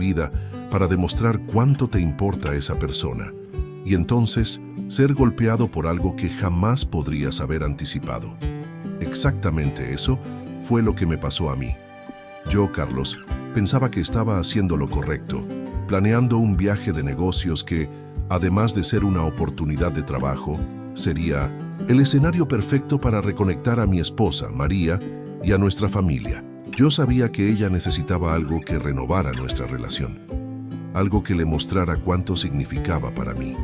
vida para demostrar cuánto te importa esa persona, y entonces ser golpeado por algo que jamás podrías haber anticipado. Exactamente eso fue lo que me pasó a mí. Yo, Carlos, pensaba que estaba haciendo lo correcto, planeando un viaje de negocios que, además de ser una oportunidad de trabajo, sería el escenario perfecto para reconectar a mi esposa, María, y a nuestra familia. Yo sabía que ella necesitaba algo que renovara nuestra relación, algo que le mostrara cuánto significaba para mí.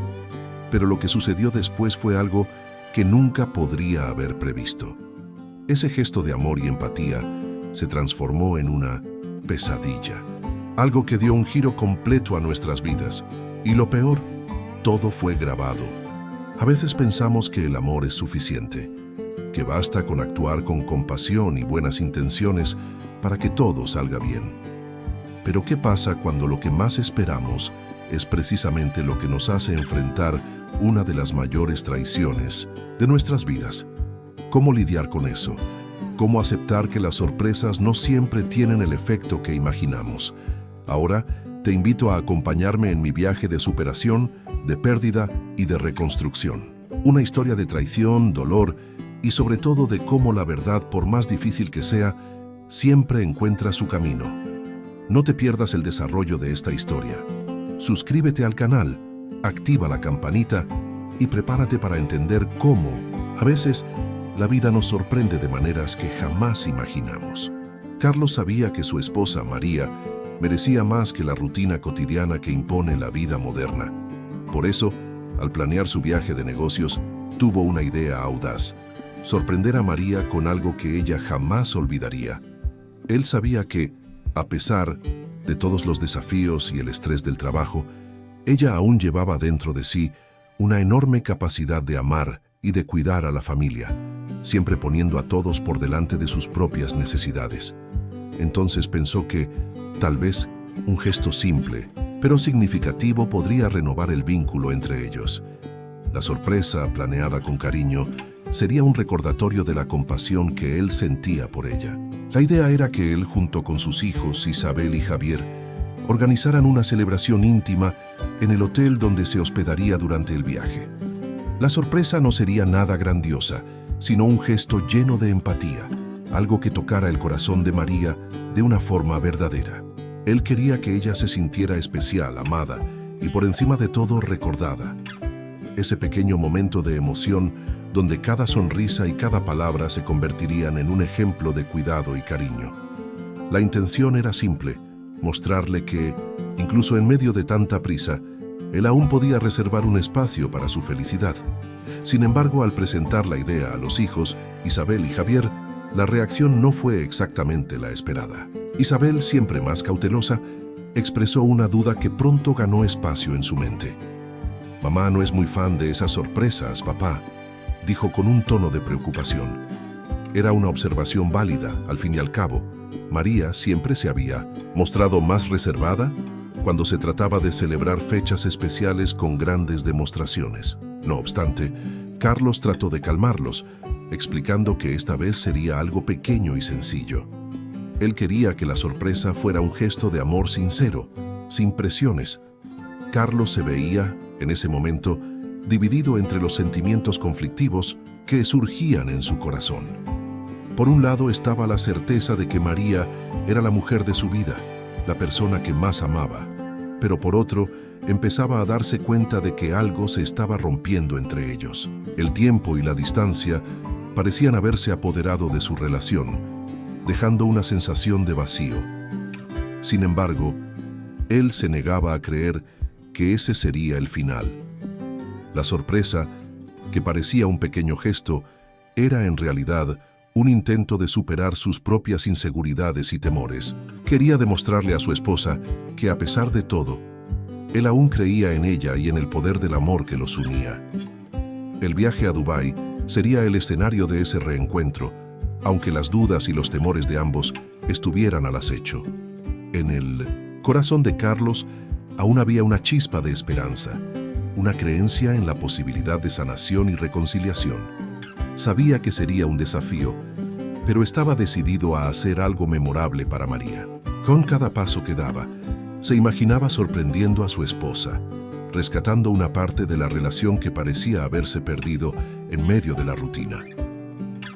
Pero lo que sucedió después fue algo que nunca podría haber previsto. Ese gesto de amor y empatía se transformó en una pesadilla, algo que dio un giro completo a nuestras vidas. Y lo peor, todo fue grabado. A veces pensamos que el amor es suficiente, que basta con actuar con compasión y buenas intenciones para que todo salga bien. Pero ¿qué pasa cuando lo que más esperamos es precisamente lo que nos hace enfrentar una de las mayores traiciones de nuestras vidas? ¿Cómo lidiar con eso? ¿Cómo aceptar que las sorpresas no siempre tienen el efecto que imaginamos? Ahora te invito a acompañarme en mi viaje de superación, de pérdida y de reconstrucción. Una historia de traición, dolor y sobre todo de cómo la verdad, por más difícil que sea, siempre encuentra su camino. No te pierdas el desarrollo de esta historia. Suscríbete al canal, activa la campanita y prepárate para entender cómo, a veces, la vida nos sorprende de maneras que jamás imaginamos. Carlos sabía que su esposa, María, merecía más que la rutina cotidiana que impone la vida moderna. Por eso, al planear su viaje de negocios, tuvo una idea audaz: sorprender a María con algo que ella jamás olvidaría. Él sabía que, a pesar de todos los desafíos y el estrés del trabajo, ella aún llevaba dentro de sí una enorme capacidad de amar y de cuidar a la familia, siempre poniendo a todos por delante de sus propias necesidades. Entonces pensó que, tal vez, un gesto simple, pero significativo podría renovar el vínculo entre ellos. La sorpresa, planeada con cariño, sería un recordatorio de la compasión que él sentía por ella. La idea era que él, junto con sus hijos, Isabel y Javier, organizaran una celebración íntima en el hotel donde se hospedaría durante el viaje. La sorpresa no sería nada grandiosa, sino un gesto lleno de empatía, algo que tocara el corazón de María de una forma verdadera. Él quería que ella se sintiera especial, amada y por encima de todo recordada. Ese pequeño momento de emoción donde cada sonrisa y cada palabra se convertirían en un ejemplo de cuidado y cariño. La intención era simple: mostrarle que, incluso en medio de tanta prisa, él aún podía reservar un espacio para su felicidad. Sin embargo, al presentar la idea a los hijos, Isabel y Javier, la reacción no fue exactamente la esperada. Isabel, siempre más cautelosa, expresó una duda que pronto ganó espacio en su mente. «Mamá no es muy fan de esas sorpresas, papá», dijo con un tono de preocupación. Era una observación válida, al fin y al cabo. María siempre se había mostrado más reservada cuando se trataba de celebrar fechas especiales con grandes demostraciones. No obstante, Carlos trató de calmarlos, explicando que esta vez sería algo pequeño y sencillo. Él quería que la sorpresa fuera un gesto de amor sincero, sin presiones. Carlos se veía, en ese momento, dividido entre los sentimientos conflictivos que surgían en su corazón. Por un lado estaba la certeza de que María era la mujer de su vida, la persona que más amaba, pero por otro, empezaba a darse cuenta de que algo se estaba rompiendo entre ellos. El tiempo y la distancia parecían haberse apoderado de su relación, dejando una sensación de vacío. Sin embargo, él se negaba a creer que ese sería el final. La sorpresa, que parecía un pequeño gesto, era en realidad un intento de superar sus propias inseguridades y temores. Quería demostrarle a su esposa que, a pesar de todo, él aún creía en ella y en el poder del amor que los unía. El viaje a Dubái sería el escenario de ese reencuentro, aunque las dudas y los temores de ambos estuvieran al acecho. En el corazón de Carlos aún había una chispa de esperanza, una creencia en la posibilidad de sanación y reconciliación. Sabía que sería un desafío, pero estaba decidido a hacer algo memorable para María. Con cada paso que daba, Se imaginaba sorprendiendo a su esposa, rescatando una parte de la relación que parecía haberse perdido en medio de la rutina.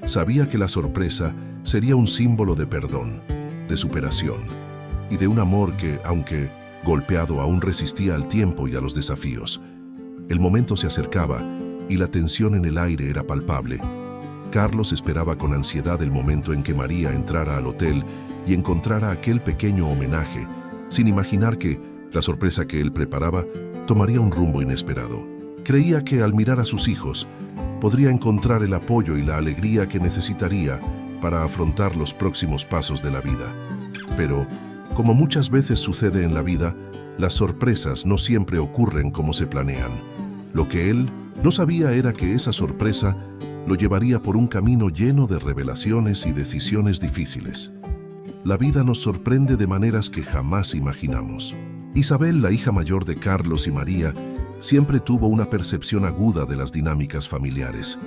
Sabía que la sorpresa sería un símbolo de perdón, de superación y de un amor que, aunque golpeado, aún resistía al tiempo y a los desafíos. El momento se acercaba y la tensión en el aire era palpable. Carlos esperaba con ansiedad el momento en que María entrara al hotel y encontrara aquel pequeño homenaje, sin imaginar que la sorpresa que él preparaba tomaría un rumbo inesperado. Creía que al mirar a sus hijos, podría encontrar el apoyo y la alegría que necesitaría para afrontar los próximos pasos de la vida. Pero, como muchas veces sucede en la vida, las sorpresas no siempre ocurren como se planean. Lo que él no sabía era que esa sorpresa lo llevaría por un camino lleno de revelaciones y decisiones difíciles. La vida nos sorprende de maneras que jamás imaginamos. Isabel, la hija mayor de Carlos y María, siempre tuvo una percepción aguda de las dinámicas familiares.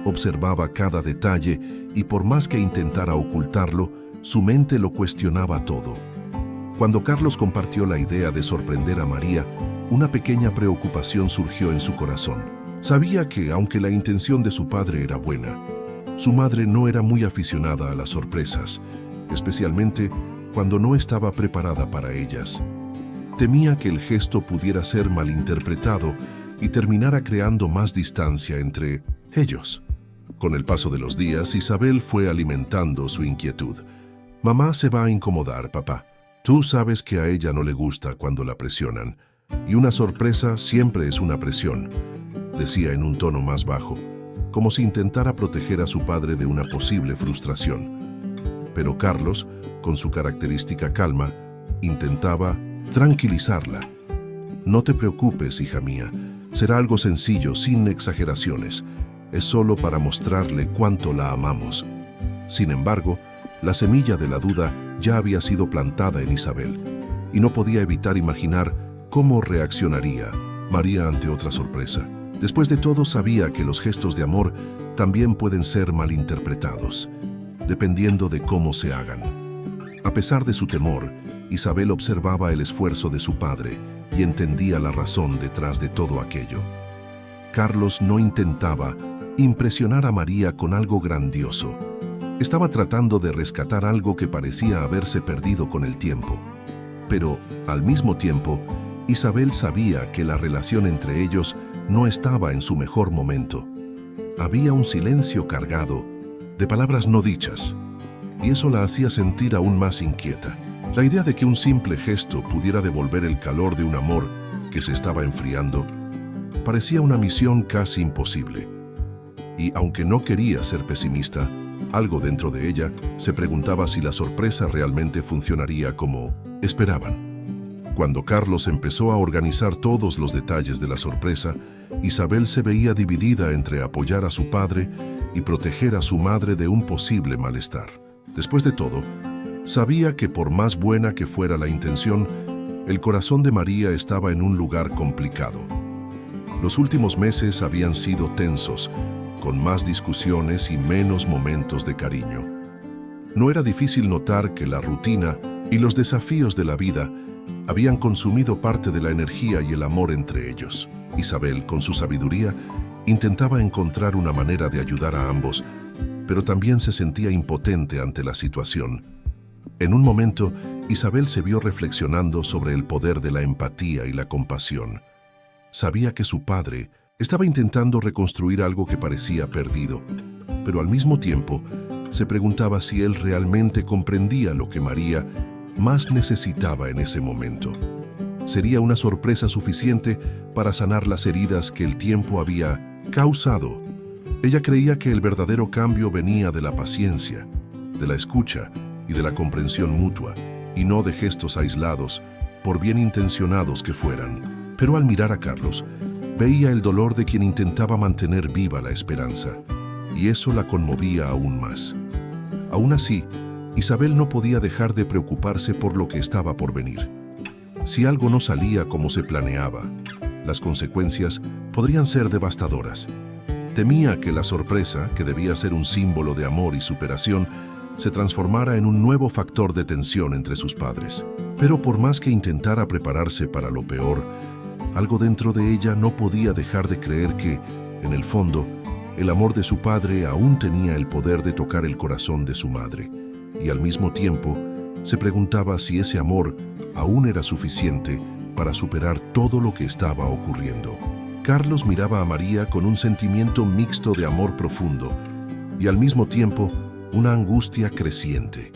Observaba cada detalle y por más que intentara ocultarlo, su mente lo cuestionaba todo. Cuando Carlos compartió la idea de sorprender a María, una pequeña preocupación surgió en su corazón. Sabía que, aunque la intención de su padre era buena, su madre no era muy aficionada a las sorpresas, especialmente cuando no estaba preparada para ellas. Temía que el gesto pudiera ser malinterpretado y terminara creando más distancia entre ellos. Con el paso de los días, Isabel fue alimentando su inquietud. «Mamá se va a incomodar, papá. Tú sabes que a ella no le gusta cuando la presionan. Y una sorpresa siempre es una presión», decía en un tono más bajo, como si intentara proteger a su padre de una posible frustración. Pero Carlos, con su característica calma, intentaba tranquilizarla. «No te preocupes, hija mía. Será algo sencillo, sin exageraciones. Es solo para mostrarle cuánto la amamos». Sin embargo, la semilla de la duda ya había sido plantada en Isabel, y no podía evitar imaginar cómo reaccionaría María ante otra sorpresa. Después de todo, sabía que los gestos de amor también pueden ser malinterpretados, dependiendo de cómo se hagan. A pesar de su temor, Isabel observaba el esfuerzo de su padre y entendía la razón detrás de todo aquello. Carlos no intentaba impresionar a María con algo grandioso. Estaba tratando de rescatar algo que parecía haberse perdido con el tiempo. Pero, al mismo tiempo, Isabel sabía que la relación entre ellos no estaba en su mejor momento. Había un silencio cargado de palabras no dichas, y eso la hacía sentir aún más inquieta. La idea de que un simple gesto pudiera devolver el calor de un amor que se estaba enfriando parecía una misión casi imposible. Y aunque no quería ser pesimista, algo dentro de ella se preguntaba si la sorpresa realmente funcionaría como esperaban. Cuando Carlos empezó a organizar todos los detalles de la sorpresa, Isabel se veía dividida entre apoyar a su padre y proteger a su madre de un posible malestar. Después de todo, sabía que por más buena que fuera la intención, el corazón de María estaba en un lugar complicado. Los últimos meses habían sido tensos, con más discusiones y menos momentos de cariño. No era difícil notar que la rutina y los desafíos de la vida habían consumido parte de la energía y el amor entre ellos. Isabel, con su sabiduría, intentaba encontrar una manera de ayudar a ambos, pero también se sentía impotente ante la situación. En un momento, Isabel se vio reflexionando sobre el poder de la empatía y la compasión. Sabía que su padre estaba intentando reconstruir algo que parecía perdido, pero al mismo tiempo se preguntaba si él realmente comprendía lo que María más necesitaba en ese momento. ¿Sería una sorpresa suficiente para sanar las heridas que el tiempo había causado? Ella creía que el verdadero cambio venía de la paciencia, de la escucha y de la comprensión mutua, y no de gestos aislados, por bien intencionados que fueran. Pero al mirar a Carlos, veía el dolor de quien intentaba mantener viva la esperanza, y eso la conmovía aún más. Aún así, Isabel no podía dejar de preocuparse por lo que estaba por venir. Si algo no salía como se planeaba, las consecuencias podrían ser devastadoras. Temía que la sorpresa, que debía ser un símbolo de amor y superación, se transformara en un nuevo factor de tensión entre sus padres. Pero por más que intentara prepararse para lo peor, algo dentro de ella no podía dejar de creer que, en el fondo, el amor de su padre aún tenía el poder de tocar el corazón de su madre, y al mismo tiempo se preguntaba si ese amor aún era suficiente para superar todo lo que estaba ocurriendo. Carlos miraba a María con un sentimiento mixto de amor profundo y al mismo tiempo una angustia creciente.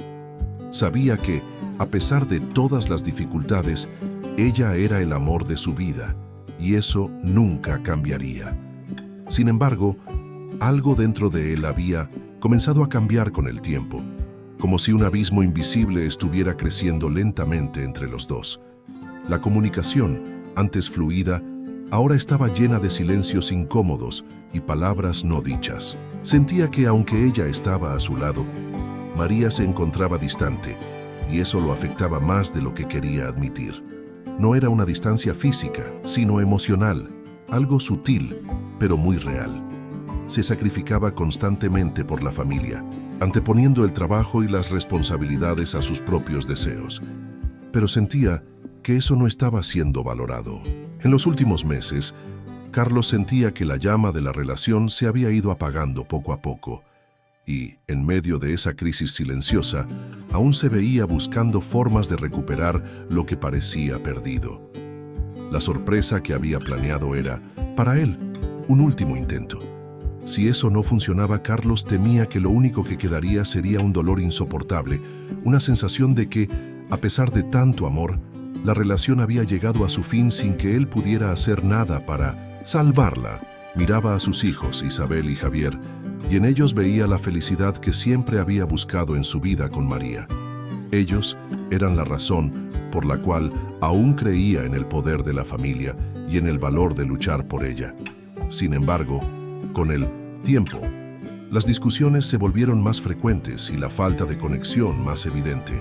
Sabía que, a pesar de todas las dificultades, ella era el amor de su vida y eso nunca cambiaría. Sin embargo, algo dentro de él había comenzado a cambiar con el tiempo, como si un abismo invisible estuviera creciendo lentamente entre los dos. La comunicación, antes fluida, ahora estaba llena de silencios incómodos y palabras no dichas. Sentía que aunque ella estaba a su lado, María se encontraba distante, y eso lo afectaba más de lo que quería admitir. No era una distancia física, sino emocional, algo sutil, pero muy real. Se sacrificaba constantemente por la familia, anteponiendo el trabajo y las responsabilidades a sus propios deseos. Pero sentía que eso no estaba siendo valorado. En los últimos meses, Carlos sentía que la llama de la relación se había ido apagando poco a poco, y, en medio de esa crisis silenciosa, aún se veía buscando formas de recuperar lo que parecía perdido. La sorpresa que había planeado era, para él, un último intento. Si eso no funcionaba, Carlos temía que lo único que quedaría sería un dolor insoportable, una sensación de que, a pesar de tanto amor, la relación había llegado a su fin sin que él pudiera hacer nada para salvarla. Miraba a sus hijos, Isabel y Javier, y en ellos veía la felicidad que siempre había buscado en su vida con María. Ellos eran la razón por la cual aún creía en el poder de la familia y en el valor de luchar por ella. Sin embargo, con el tiempo, las discusiones se volvieron más frecuentes y la falta de conexión más evidente.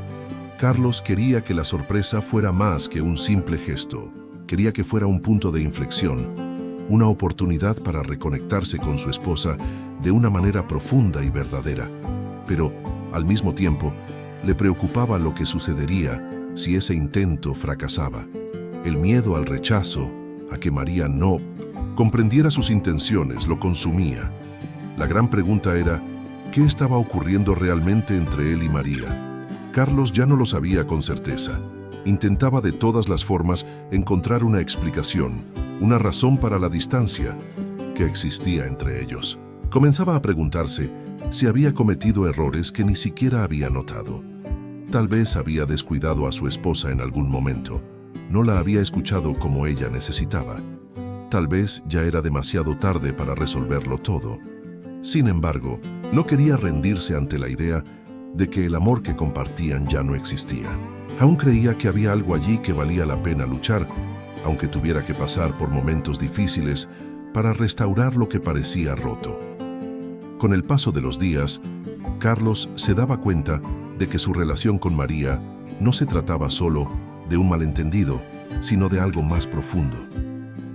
Carlos quería que la sorpresa fuera más que un simple gesto. Quería que fuera un punto de inflexión, una oportunidad para reconectarse con su esposa de una manera profunda y verdadera. Pero, al mismo tiempo, le preocupaba lo que sucedería si ese intento fracasaba. El miedo al rechazo, a que María no comprendiera sus intenciones, lo consumía. La gran pregunta era, ¿qué estaba ocurriendo realmente entre él y María? Carlos ya no lo sabía con certeza. Intentaba de todas las formas encontrar una explicación, una razón para la distancia que existía entre ellos. Comenzaba a preguntarse si había cometido errores que ni siquiera había notado. Tal vez había descuidado a su esposa en algún momento. No la había escuchado como ella necesitaba. Tal vez ya era demasiado tarde para resolverlo todo. Sin embargo, no quería rendirse ante la idea de que el amor que compartían ya no existía. Aún creía que había algo allí que valía la pena luchar, aunque tuviera que pasar por momentos difíciles para restaurar lo que parecía roto. Con el paso de los días, Carlos se daba cuenta de que su relación con María no se trataba solo de un malentendido, sino de algo más profundo.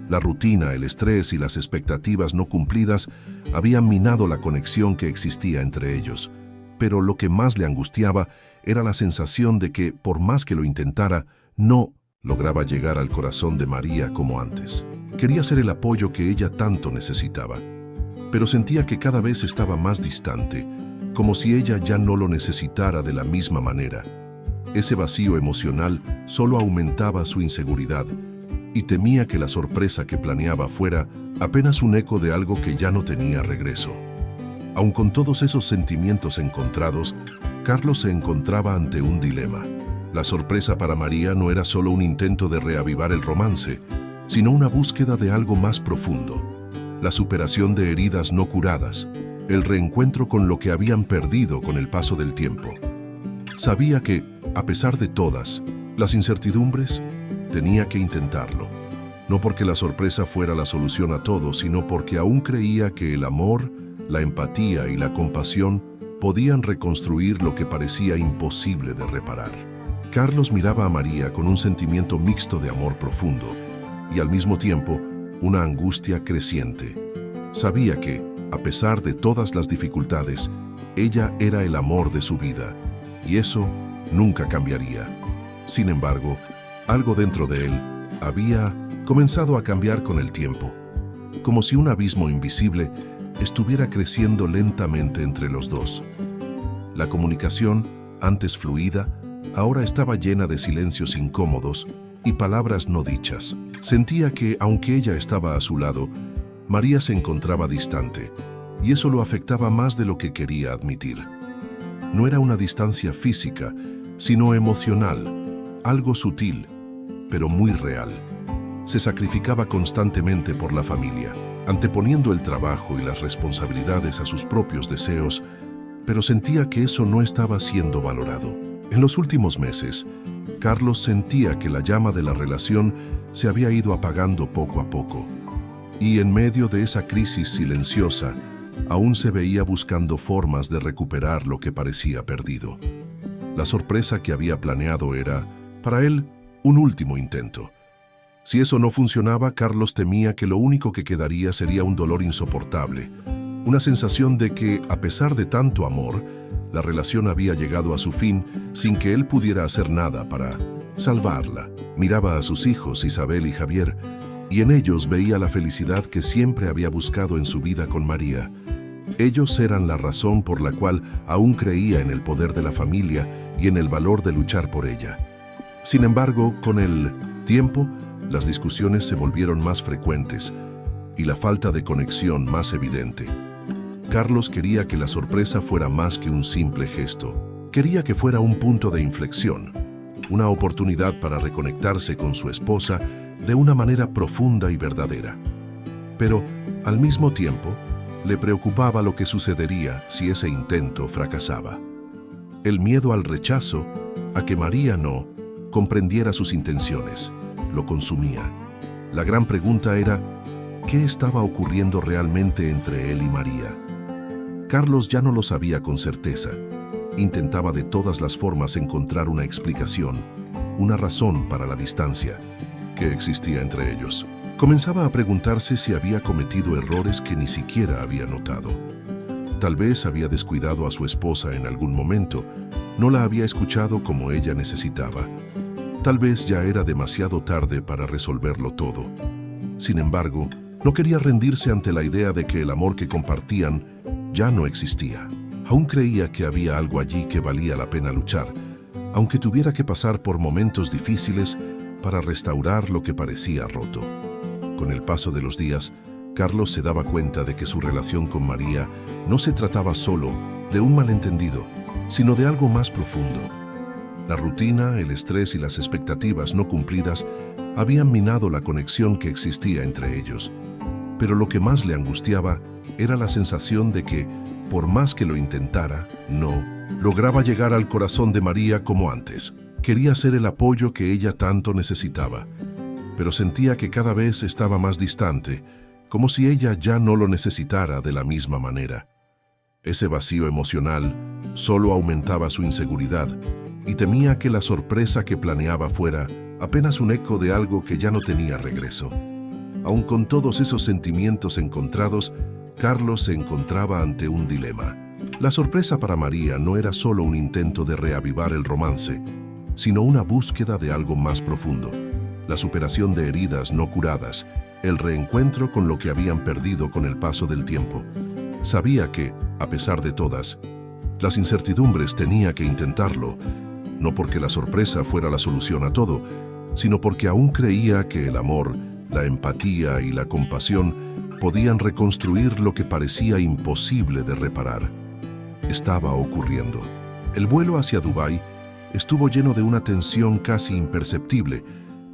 La rutina, el estrés y las expectativas no cumplidas habían minado la conexión que existía entre ellos. Pero lo que más le angustiaba era la sensación de que, por más que lo intentara, no lograba llegar al corazón de María como antes. Quería ser el apoyo que ella tanto necesitaba, pero sentía que cada vez estaba más distante, como si ella ya no lo necesitara de la misma manera. Ese vacío emocional solo aumentaba su inseguridad y temía que la sorpresa que planeaba fuera apenas un eco de algo que ya no tenía regreso. Aun con todos esos sentimientos encontrados, Carlos se encontraba ante un dilema. La sorpresa para María no era solo un intento de reavivar el romance, sino una búsqueda de algo más profundo, la superación de heridas no curadas, el reencuentro con lo que habían perdido con el paso del tiempo. Sabía que, a pesar de todas las incertidumbres, tenía que intentarlo. No porque la sorpresa fuera la solución a todo, sino porque aún creía que el amor, la empatía y la compasión podían reconstruir lo que parecía imposible de reparar. Carlos miraba a María con un sentimiento mixto de amor profundo y al mismo tiempo una angustia creciente. Sabía que, a pesar de todas las dificultades, ella era el amor de su vida y eso nunca cambiaría. Sin embargo, algo dentro de él había comenzado a cambiar con el tiempo, como si un abismo invisible estuviera creciendo lentamente entre los dos. La comunicación, antes fluida, ahora estaba llena de silencios incómodos y palabras no dichas. Sentía que, aunque ella estaba a su lado, María se encontraba distante, y eso lo afectaba más de lo que quería admitir. No era una distancia física, sino emocional, algo sutil, pero muy real. Se sacrificaba constantemente por la familia, anteponiendo el trabajo y las responsabilidades a sus propios deseos, pero sentía que eso no estaba siendo valorado. En los últimos meses, Carlos sentía que la llama de la relación se había ido apagando poco a poco, y en medio de esa crisis silenciosa, aún se veía buscando formas de recuperar lo que parecía perdido. La sorpresa que había planeado era, para él, un último intento. Si eso no funcionaba, Carlos temía que lo único que quedaría sería un dolor insoportable, una sensación de que, a pesar de tanto amor, la relación había llegado a su fin sin que él pudiera hacer nada para salvarla. Miraba a sus hijos, Isabel y Javier, y en ellos veía la felicidad que siempre había buscado en su vida con María. Ellos eran la razón por la cual aún creía en el poder de la familia y en el valor de luchar por ella. Sin embargo, con el tiempo, las discusiones se volvieron más frecuentes y la falta de conexión más evidente. Carlos quería que la sorpresa fuera más que un simple gesto. Quería que fuera un punto de inflexión, una oportunidad para reconectarse con su esposa de una manera profunda y verdadera. Pero, al mismo tiempo, le preocupaba lo que sucedería si ese intento fracasaba. El miedo al rechazo, a que María no comprendiera sus intenciones, lo consumía. La gran pregunta era, ¿qué estaba ocurriendo realmente entre él y María? Carlos ya no lo sabía con certeza. Intentaba de todas las formas encontrar una explicación, una razón para la distancia que existía entre ellos. Comenzaba a preguntarse si había cometido errores que ni siquiera había notado. Tal vez había descuidado a su esposa en algún momento, no la había escuchado como ella necesitaba. Tal vez ya era demasiado tarde para resolverlo todo. Sin embargo, no quería rendirse ante la idea de que el amor que compartían ya no existía. Aún creía que había algo allí que valía la pena luchar, aunque tuviera que pasar por momentos difíciles para restaurar lo que parecía roto. Con el paso de los días, Carlos se daba cuenta de que su relación con María no se trataba solo de un malentendido, sino de algo más profundo. La rutina, el estrés y las expectativas no cumplidas habían minado la conexión que existía entre ellos. Pero lo que más le angustiaba era la sensación de que, por más que lo intentara, no lograba llegar al corazón de María como antes. Quería ser el apoyo que ella tanto necesitaba, pero sentía que cada vez estaba más distante, como si ella ya no lo necesitara de la misma manera. Ese vacío emocional solo aumentaba su inseguridad y temía que la sorpresa que planeaba fuera apenas un eco de algo que ya no tenía regreso. Aun con todos esos sentimientos encontrados, Carlos se encontraba ante un dilema. La sorpresa para María no era solo un intento de reavivar el romance, sino una búsqueda de algo más profundo, la superación de heridas no curadas, el reencuentro con lo que habían perdido con el paso del tiempo. Sabía que, a pesar de todas las incertidumbres, tenía que intentarlo, no porque la sorpresa fuera la solución a todo, sino porque aún creía que el amor, la empatía y la compasión podían reconstruir lo que parecía imposible de reparar. Estaba ocurriendo. El vuelo hacia Dubái estuvo lleno de una tensión casi imperceptible,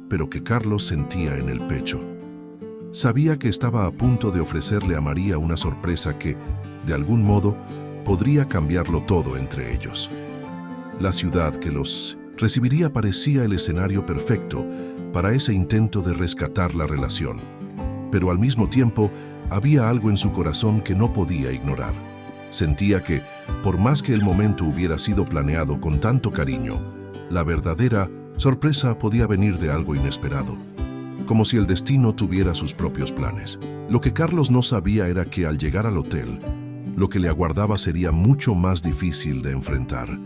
pero que Carlos sentía en el pecho. Sabía que estaba a punto de ofrecerle a María una sorpresa que, de algún modo, podría cambiarlo todo entre ellos. La ciudad que los recibiría parecía el escenario perfecto para ese intento de rescatar la relación. Pero al mismo tiempo, había algo en su corazón que no podía ignorar. Sentía que, por más que el momento hubiera sido planeado con tanto cariño, la verdadera sorpresa podía venir de algo inesperado, como si el destino tuviera sus propios planes. Lo que Carlos no sabía era que al llegar al hotel, lo que le aguardaba sería mucho más difícil de enfrentar.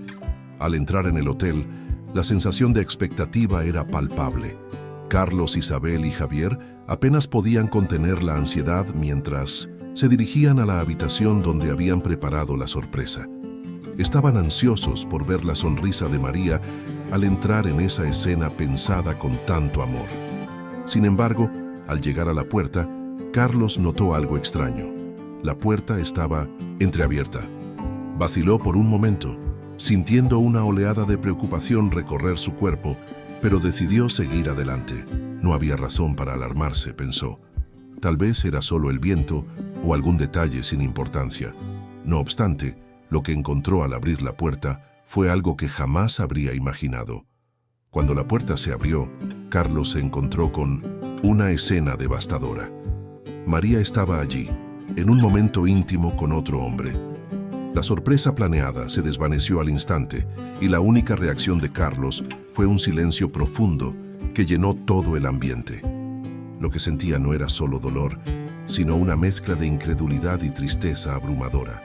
Al entrar en el hotel, La sensación de expectativa era palpable. Carlos, Isabel y Javier apenas podían contener la ansiedad mientras se dirigían a la habitación donde habían preparado la sorpresa. Estaban ansiosos por ver la sonrisa de María al entrar en esa escena pensada con tanto amor. Sin embargo, al llegar a la puerta, Carlos notó algo extraño. La puerta estaba entreabierta. Vaciló por un momento, sintiendo una oleada de preocupación recorrer su cuerpo, pero decidió seguir adelante. No había razón para alarmarse, pensó. Tal vez era solo el viento o algún detalle sin importancia. No obstante, lo que encontró al abrir la puerta fue algo que jamás habría imaginado. Cuando la puerta se abrió, Carlos se encontró con una escena devastadora. María estaba allí, en un momento íntimo con otro hombre. La sorpresa planeada se desvaneció al instante y la única reacción de Carlos fue un silencio profundo que llenó todo el ambiente. Lo que sentía no era solo dolor, sino una mezcla de incredulidad y tristeza abrumadora.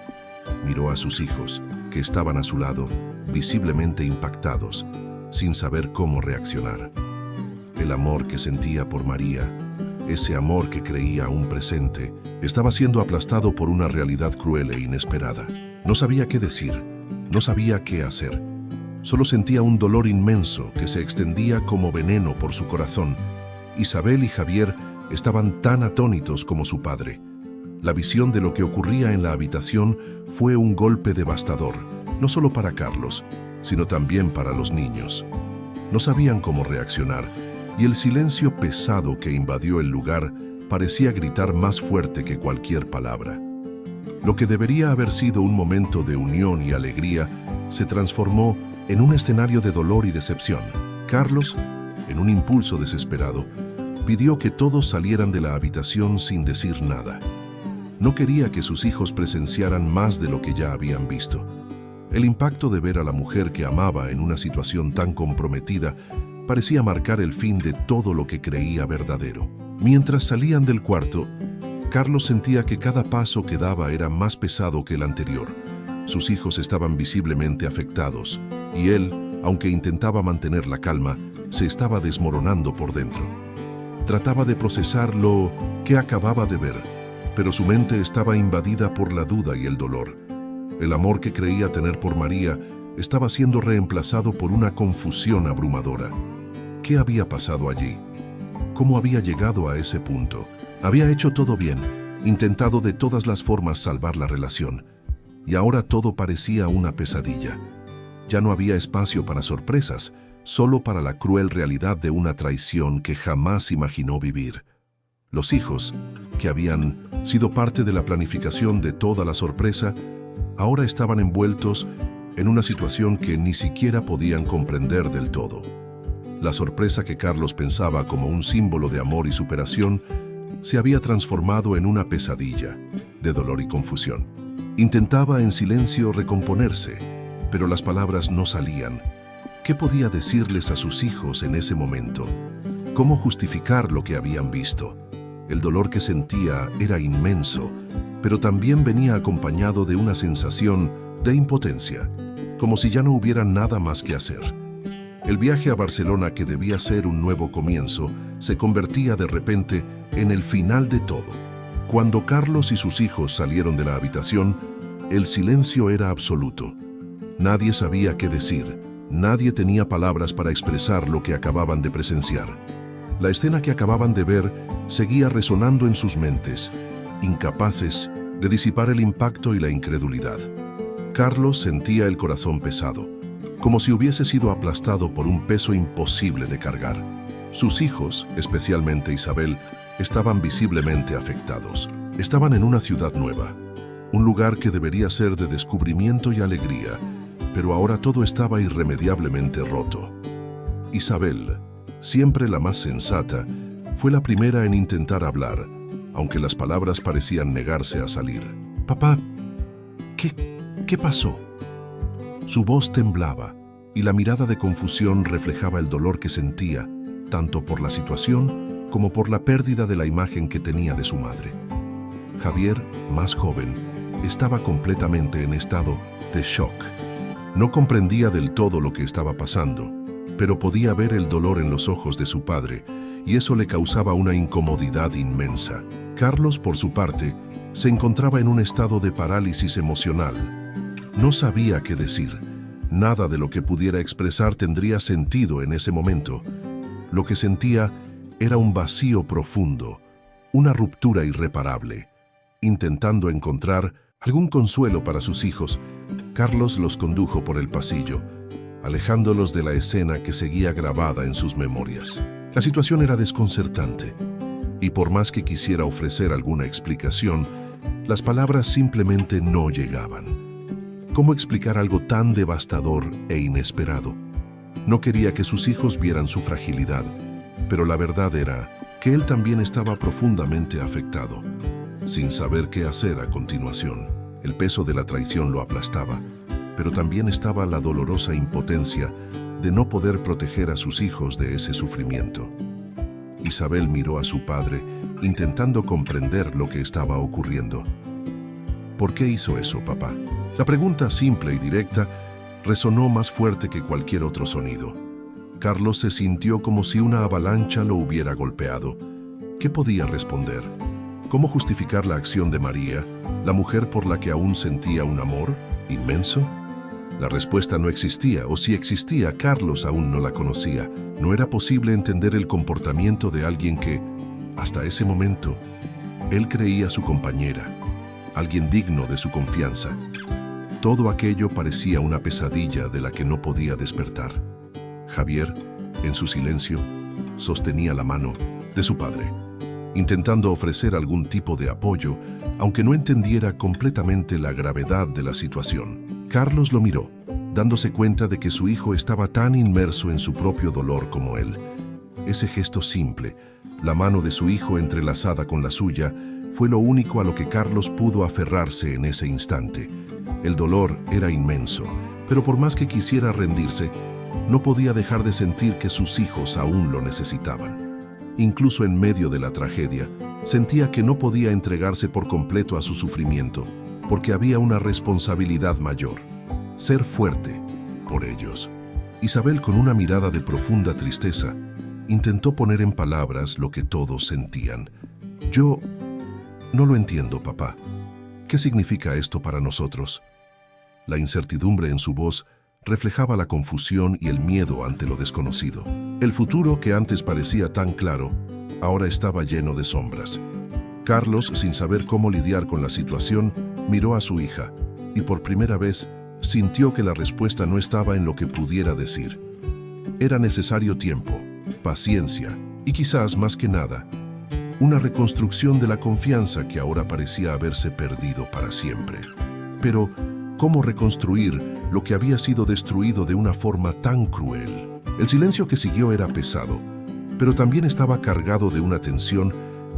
Miró a sus hijos, que estaban a su lado, visiblemente impactados, sin saber cómo reaccionar. El amor que sentía por María, ese amor que creía aún presente, estaba siendo aplastado por una realidad cruel e inesperada. No sabía qué decir, no sabía qué hacer. Solo sentía un dolor inmenso que se extendía como veneno por su corazón. Isabel y Javier estaban tan atónitos como su padre. La visión de lo que ocurría en la habitación fue un golpe devastador, no solo para Carlos, sino también para los niños. No sabían cómo reaccionar, y el silencio pesado que invadió el lugar parecía gritar más fuerte que cualquier palabra. Lo que debería haber sido un momento de unión y alegría se transformó en un escenario de dolor y decepción. Carlos, en un impulso desesperado, pidió que todos salieran de la habitación sin decir nada. No quería que sus hijos presenciaran más de lo que ya habían visto. El impacto de ver a la mujer que amaba en una situación tan comprometida parecía marcar el fin de todo lo que creía verdadero. Mientras salían del cuarto, Carlos sentía que cada paso que daba era más pesado que el anterior. Sus hijos estaban visiblemente afectados, y él, aunque intentaba mantener la calma, se estaba desmoronando por dentro. Trataba de procesar lo que acababa de ver, pero su mente estaba invadida por la duda y el dolor. El amor que creía tener por María estaba siendo reemplazado por una confusión abrumadora. ¿Qué había pasado allí? ¿Cómo había llegado a ese punto? Había hecho todo bien, intentado de todas las formas salvar la relación, y ahora todo parecía una pesadilla. Ya no había espacio para sorpresas, solo para la cruel realidad de una traición que jamás imaginó vivir. Los hijos, que habían sido parte de la planificación de toda la sorpresa, ahora estaban envueltos en una situación que ni siquiera podían comprender del todo. La sorpresa que Carlos pensaba como un símbolo de amor y superación se había transformado en una pesadilla de dolor y confusión. Intentaba en silencio recomponerse, pero las palabras no salían. ¿Qué podía decirles a sus hijos en ese momento? ¿Cómo justificar lo que habían visto? El dolor que sentía era inmenso, pero también venía acompañado de una sensación de impotencia, como si ya no hubiera nada más que hacer. El viaje a Barcelona, que debía ser un nuevo comienzo, se convertía de repente en el final de todo. Cuando Carlos y sus hijos salieron de la habitación, el silencio era absoluto. Nadie sabía qué decir, nadie tenía palabras para expresar lo que acababan de presenciar. La escena que acababan de ver seguía resonando en sus mentes, incapaces de disipar el impacto y la incredulidad. Carlos sentía el corazón pesado, como si hubiese sido aplastado por un peso imposible de cargar. Sus hijos, especialmente Isabel, estaban visiblemente afectados. Estaban en una ciudad nueva, un lugar que debería ser de descubrimiento y alegría, pero ahora todo estaba irremediablemente roto. Isabel, siempre la más sensata, fue la primera en intentar hablar, aunque las palabras parecían negarse a salir. «Papá, ¿qué pasó?» Su voz temblaba y la mirada de confusión reflejaba el dolor que sentía, tanto por la situación como por la pérdida de la imagen que tenía de su madre. Javier, más joven, estaba completamente en estado de shock. No comprendía del todo lo que estaba pasando, pero podía ver el dolor en los ojos de su padre, y eso le causaba una incomodidad inmensa. Carlos, por su parte, se encontraba en un estado de parálisis emocional. No sabía qué decir. Nada de lo que pudiera expresar tendría sentido en ese momento. Lo que sentía era un vacío profundo, una ruptura irreparable. Intentando encontrar algún consuelo para sus hijos, Carlos los condujo por el pasillo, alejándolos de la escena que seguía grabada en sus memorias. La situación era desconcertante, y por más que quisiera ofrecer alguna explicación, las palabras simplemente no llegaban. ¿Cómo explicar algo tan devastador e inesperado? No quería que sus hijos vieran su fragilidad, pero la verdad era que él también estaba profundamente afectado, sin saber qué hacer a continuación. El peso de la traición lo aplastaba, pero también estaba la dolorosa impotencia de no poder proteger a sus hijos de ese sufrimiento. Isabel miró a su padre, intentando comprender lo que estaba ocurriendo. ¿Por qué hizo eso, papá? La pregunta simple y directa resonó más fuerte que cualquier otro sonido. Carlos se sintió como si una avalancha lo hubiera golpeado. ¿Qué podía responder? ¿Cómo justificar la acción de María, la mujer por la que aún sentía un amor inmenso? La respuesta no existía, o si existía, Carlos aún no la conocía. No era posible entender el comportamiento de alguien que, hasta ese momento, él creía su compañera, alguien digno de su confianza. Todo aquello parecía una pesadilla de la que no podía despertar. Javier, en su silencio, sostenía la mano de su padre, intentando ofrecer algún tipo de apoyo, aunque no entendiera completamente la gravedad de la situación. Carlos lo miró, dándose cuenta de que su hijo estaba tan inmerso en su propio dolor como él. Ese gesto simple, la mano de su hijo entrelazada con la suya, fue lo único a lo que Carlos pudo aferrarse en ese instante. El dolor era inmenso, pero por más que quisiera rendirse, no podía dejar de sentir que sus hijos aún lo necesitaban. Incluso en medio de la tragedia, sentía que no podía entregarse por completo a su sufrimiento, porque había una responsabilidad mayor: ser fuerte por ellos. Isabel, con una mirada de profunda tristeza, intentó poner en palabras lo que todos sentían. Yo no lo entiendo, papá. ¿Qué significa esto para nosotros? La incertidumbre en su voz reflejaba la confusión y el miedo ante lo desconocido. El futuro, que antes parecía tan claro, ahora estaba lleno de sombras. Carlos, sin saber cómo lidiar con la situación, miró a su hija, y por primera vez sintió que la respuesta no estaba en lo que pudiera decir. Era necesario tiempo, paciencia y quizás, más que nada, una reconstrucción de la confianza que ahora parecía haberse perdido para siempre. Pero, ¿cómo reconstruir lo que había sido destruido de una forma tan cruel? El silencio que siguió era pesado, pero también estaba cargado de una tensión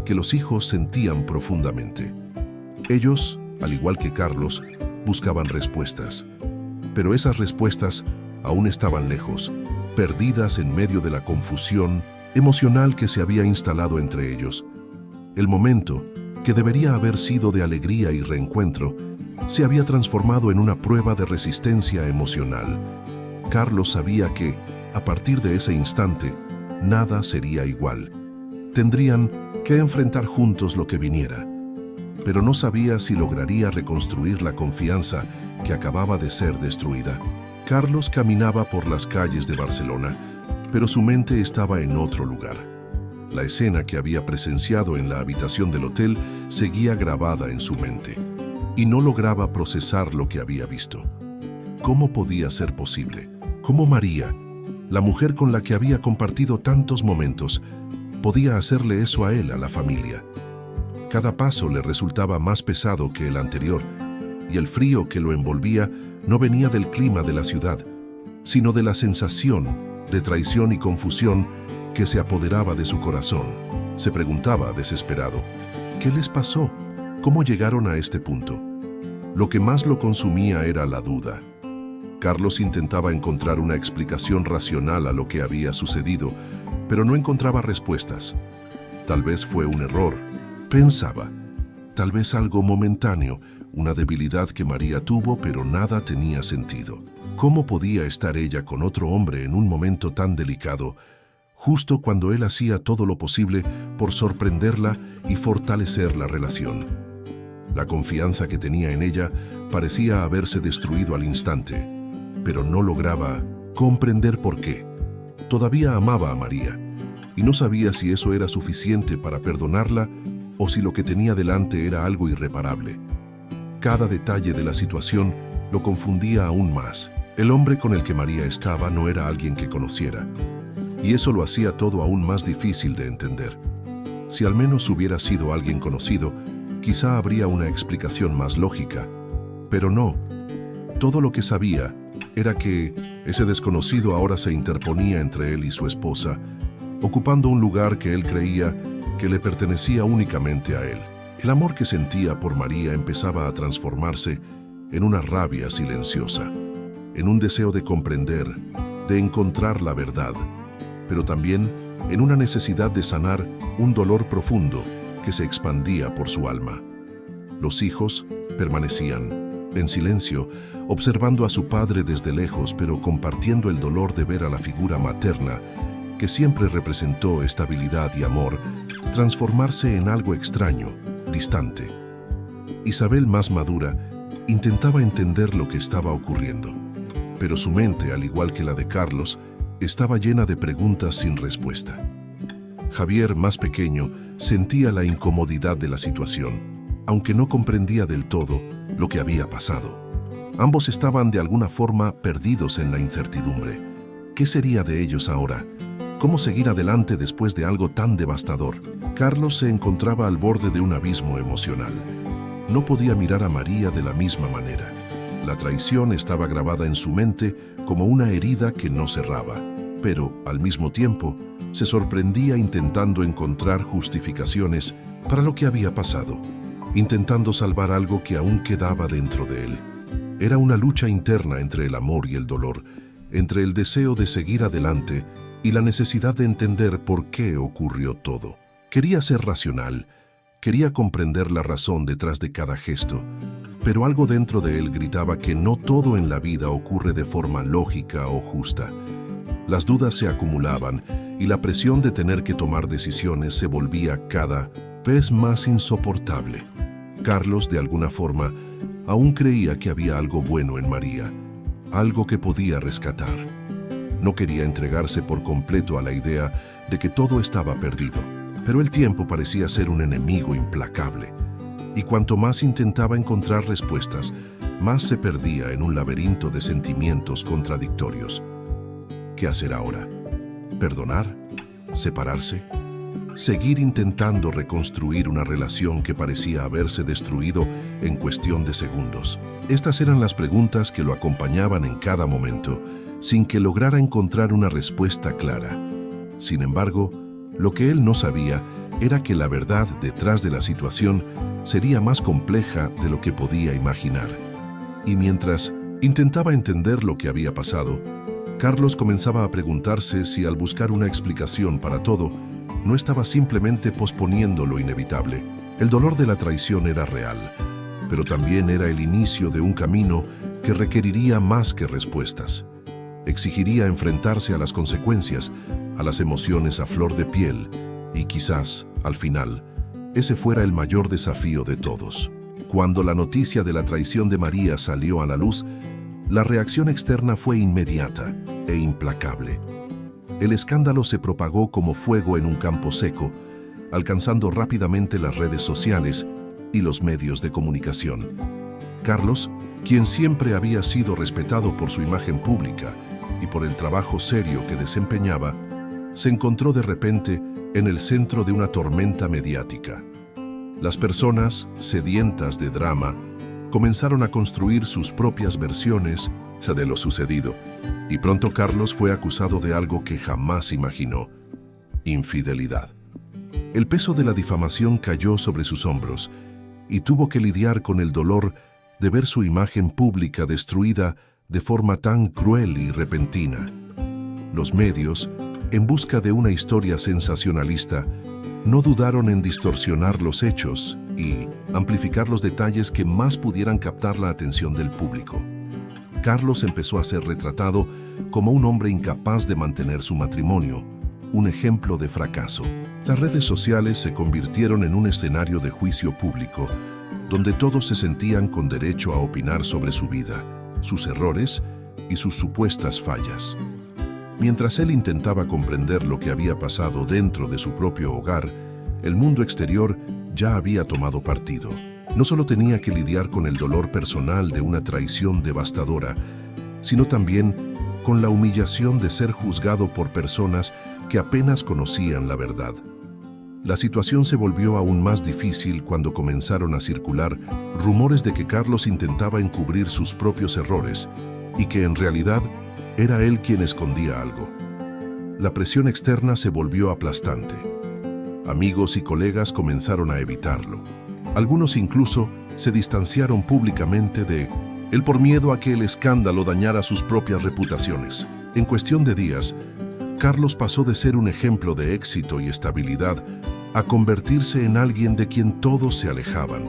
que los hijos sentían profundamente. Ellos, al igual que Carlos, buscaban respuestas, pero esas respuestas aún estaban lejos, perdidas en medio de la confusión emocional que se había instalado entre ellos. El momento, que debería haber sido de alegría y reencuentro, se había transformado en una prueba de resistencia emocional. Carlos sabía que, a partir de ese instante, nada sería igual. Tendrían que enfrentar juntos lo que viniera, pero no sabía si lograría reconstruir la confianza que acababa de ser destruida. Carlos caminaba por las calles de Barcelona, pero su mente estaba en otro lugar. La escena que había presenciado en la habitación del hotel seguía grabada en su mente, y no lograba procesar lo que había visto. ¿Cómo podía ser posible? ¿Cómo María, la mujer con la que había compartido tantos momentos, podía hacerle eso a él, a la familia? Cada paso le resultaba más pesado que el anterior, y el frío que lo envolvía no venía del clima de la ciudad, sino de la sensación de traición y confusión que se apoderaba de su corazón. Se preguntaba, desesperado, ¿qué les pasó? ¿Cómo llegaron a este punto? Lo que más lo consumía era la duda. Carlos intentaba encontrar una explicación racional a lo que había sucedido, pero no encontraba respuestas. Tal vez fue un error, pensaba. Tal vez algo momentáneo, una debilidad que María tuvo, pero nada tenía sentido. ¿Cómo podía estar ella con otro hombre en un momento tan delicado, justo cuando él hacía todo lo posible por sorprenderla y fortalecer la relación? La confianza que tenía en ella parecía haberse destruido al instante, pero no lograba comprender por qué. Todavía amaba a María, y no sabía si eso era suficiente para perdonarla o si lo que tenía delante era algo irreparable. Cada detalle de la situación lo confundía aún más. El hombre con el que María estaba no era alguien que conociera, y eso lo hacía todo aún más difícil de entender. Si al menos hubiera sido alguien conocido, quizá habría una explicación más lógica, pero no. Todo lo que sabía era que ese desconocido ahora se interponía entre él y su esposa, ocupando un lugar que él creía que le pertenecía únicamente a él. El amor que sentía por María empezaba a transformarse en una rabia silenciosa, en un deseo de comprender, de encontrar la verdad, pero también en una necesidad de sanar un dolor profundo que se expandía por su alma. Los hijos permanecían, en silencio, observando a su padre desde lejos, pero compartiendo el dolor de ver a la figura materna, que siempre representó estabilidad y amor, transformarse en algo extraño, distante. Isabel, más madura, intentaba entender lo que estaba ocurriendo, pero su mente, al igual que la de Carlos, estaba llena de preguntas sin respuesta. Javier, más pequeño, sentía la incomodidad de la situación, aunque no comprendía del todo lo que había pasado. Ambos estaban de alguna forma perdidos en la incertidumbre. ¿Qué sería de ellos ahora? ¿Cómo seguir adelante después de algo tan devastador? Carlos se encontraba al borde de un abismo emocional. No podía mirar a María de la misma manera. La traición estaba grabada en su mente como una herida que no cerraba, pero, al mismo tiempo, se sorprendía intentando encontrar justificaciones para lo que había pasado, intentando salvar algo que aún quedaba dentro de él. Era una lucha interna entre el amor y el dolor, entre el deseo de seguir adelante y la necesidad de entender por qué ocurrió todo. Quería ser racional, quería comprender la razón detrás de cada gesto, pero algo dentro de él gritaba que no todo en la vida ocurre de forma lógica o justa. Las dudas se acumulaban y la presión de tener que tomar decisiones se volvía cada vez más insoportable. Carlos, de alguna forma, aún creía que había algo bueno en María, algo que podía rescatar. No quería entregarse por completo a la idea de que todo estaba perdido, pero el tiempo parecía ser un enemigo implacable, y cuanto más intentaba encontrar respuestas, más se perdía en un laberinto de sentimientos contradictorios. ¿Qué hacer ahora? ¿Perdonar? ¿Separarse? ¿Seguir intentando reconstruir una relación que parecía haberse destruido en cuestión de segundos? Estas eran las preguntas que lo acompañaban en cada momento, sin que lograra encontrar una respuesta clara. Sin embargo, lo que él no sabía era que la verdad detrás de la situación sería más compleja de lo que podía imaginar. Y mientras intentaba entender lo que había pasado, Carlos comenzaba a preguntarse si al buscar una explicación para todo, no estaba simplemente posponiendo lo inevitable. El dolor de la traición era real, pero también era el inicio de un camino que requeriría más que respuestas. Exigiría enfrentarse a las consecuencias, a las emociones a flor de piel, y quizás, al final, ese fuera el mayor desafío de todos. Cuando la noticia de la traición de María salió a la luz, la reacción externa fue inmediata e implacable. El escándalo se propagó como fuego en un campo seco, alcanzando rápidamente las redes sociales y los medios de comunicación. Carlos, quien siempre había sido respetado por su imagen pública y por el trabajo serio que desempeñaba, se encontró de repente en el centro de una tormenta mediática. Las personas, sedientas de drama, comenzaron a construir sus propias versiones de lo sucedido, y pronto Carlos fue acusado de algo que jamás imaginó: infidelidad. El peso de la difamación cayó sobre sus hombros, y tuvo que lidiar con el dolor de ver su imagen pública destruida de forma tan cruel y repentina. Los medios, en busca de una historia sensacionalista, no dudaron en distorsionar los hechos y amplificar los detalles que más pudieran captar la atención del público. Carlos empezó a ser retratado como un hombre incapaz de mantener su matrimonio, un ejemplo de fracaso. Las redes sociales se convirtieron en un escenario de juicio público, donde todos se sentían con derecho a opinar sobre su vida, sus errores y sus supuestas fallas. Mientras él intentaba comprender lo que había pasado dentro de su propio hogar, el mundo exterior ya había tomado partido. No solo tenía que lidiar con el dolor personal de una traición devastadora, sino también con la humillación de ser juzgado por personas que apenas conocían la verdad. La situación se volvió aún más difícil cuando comenzaron a circular rumores de que Carlos intentaba encubrir sus propios errores y que en realidad era él quien escondía algo. La presión externa se volvió aplastante. Amigos y colegas comenzaron a evitarlo. Algunos incluso se distanciaron públicamente de él por miedo a que el escándalo dañara sus propias reputaciones. En cuestión de días, Carlos pasó de ser un ejemplo de éxito y estabilidad a convertirse en alguien de quien todos se alejaban.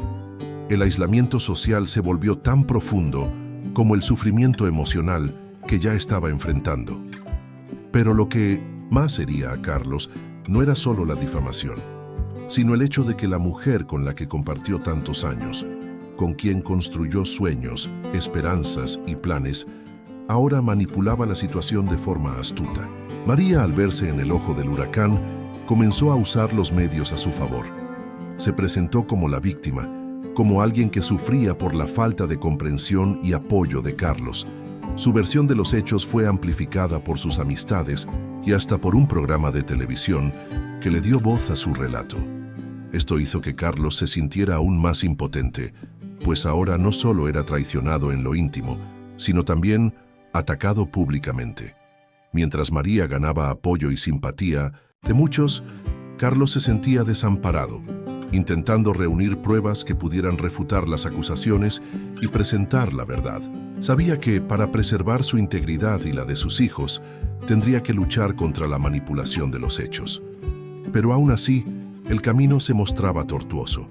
El aislamiento social se volvió tan profundo como el sufrimiento emocional que ya estaba enfrentando. Pero lo que más hería a Carlos no era solo la difamación, sino el hecho de que la mujer con la que compartió tantos años, con quien construyó sueños, esperanzas y planes, ahora manipulaba la situación de forma astuta. María, al verse en el ojo del huracán, comenzó a usar los medios a su favor. Se presentó como la víctima, como alguien que sufría por la falta de comprensión y apoyo de Carlos. Su versión de los hechos fue amplificada por sus amistades y hasta por un programa de televisión que le dio voz a su relato. Esto hizo que Carlos se sintiera aún más impotente, pues ahora no solo era traicionado en lo íntimo, sino también atacado públicamente. Mientras María ganaba apoyo y simpatía de muchos, Carlos se sentía desamparado, intentando reunir pruebas que pudieran refutar las acusaciones y presentar la verdad. Sabía que, para preservar su integridad y la de sus hijos, tendría que luchar contra la manipulación de los hechos. Pero aún así, el camino se mostraba tortuoso.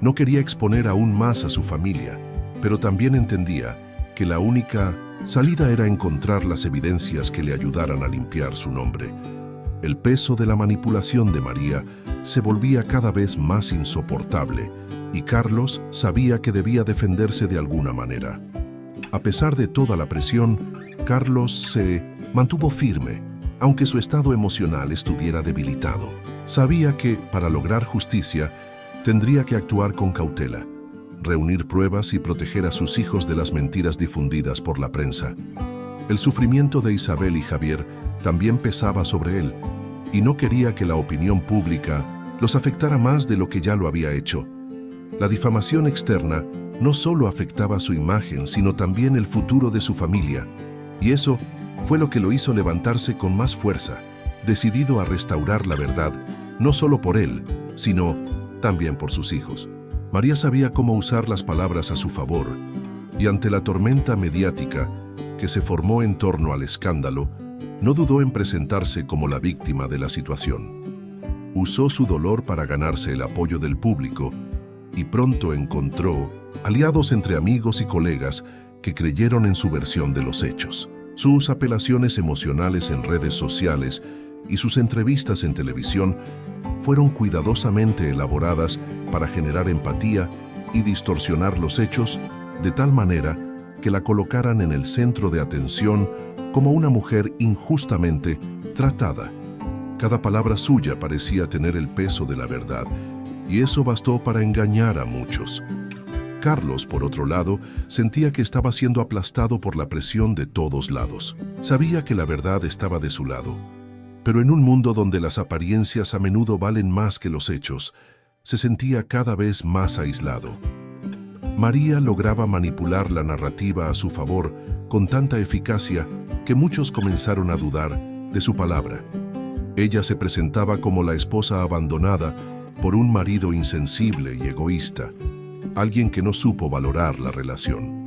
No quería exponer aún más a su familia, pero también entendía que la única salida era encontrar las evidencias que le ayudaran a limpiar su nombre. El peso de la manipulación de María se volvía cada vez más insoportable y Carlos sabía que debía defenderse de alguna manera. A pesar de toda la presión, Carlos se mantuvo firme, aunque su estado emocional estuviera debilitado. Sabía que, para lograr justicia, tendría que actuar con cautela, reunir pruebas y proteger a sus hijos de las mentiras difundidas por la prensa. El sufrimiento de Isabel y Javier también pesaba sobre él, y no quería que la opinión pública los afectara más de lo que ya lo había hecho. La difamación externa no solo afectaba su imagen, sino también el futuro de su familia, y eso fue lo que lo hizo levantarse con más fuerza, decidido a restaurar la verdad, no solo por él, sino también por sus hijos. María sabía cómo usar las palabras a su favor, y ante la tormenta mediática que se formó en torno al escándalo, no dudó en presentarse como la víctima de la situación. Usó su dolor para ganarse el apoyo del público y pronto encontró aliados entre amigos y colegas que creyeron en su versión de los hechos. Sus apelaciones emocionales en redes sociales y sus entrevistas en televisión fueron cuidadosamente elaboradas para generar empatía y distorsionar los hechos de tal manera que la colocaran en el centro de atención como una mujer injustamente tratada. Cada palabra suya parecía tener el peso de la verdad, y eso bastó para engañar a muchos. Carlos, por otro lado, sentía que estaba siendo aplastado por la presión de todos lados. Sabía que la verdad estaba de su lado, pero en un mundo donde las apariencias a menudo valen más que los hechos, se sentía cada vez más aislado. María lograba manipular la narrativa a su favor con tanta eficacia que muchos comenzaron a dudar de su palabra. Ella se presentaba como la esposa abandonada por un marido insensible y egoísta, alguien que no supo valorar la relación.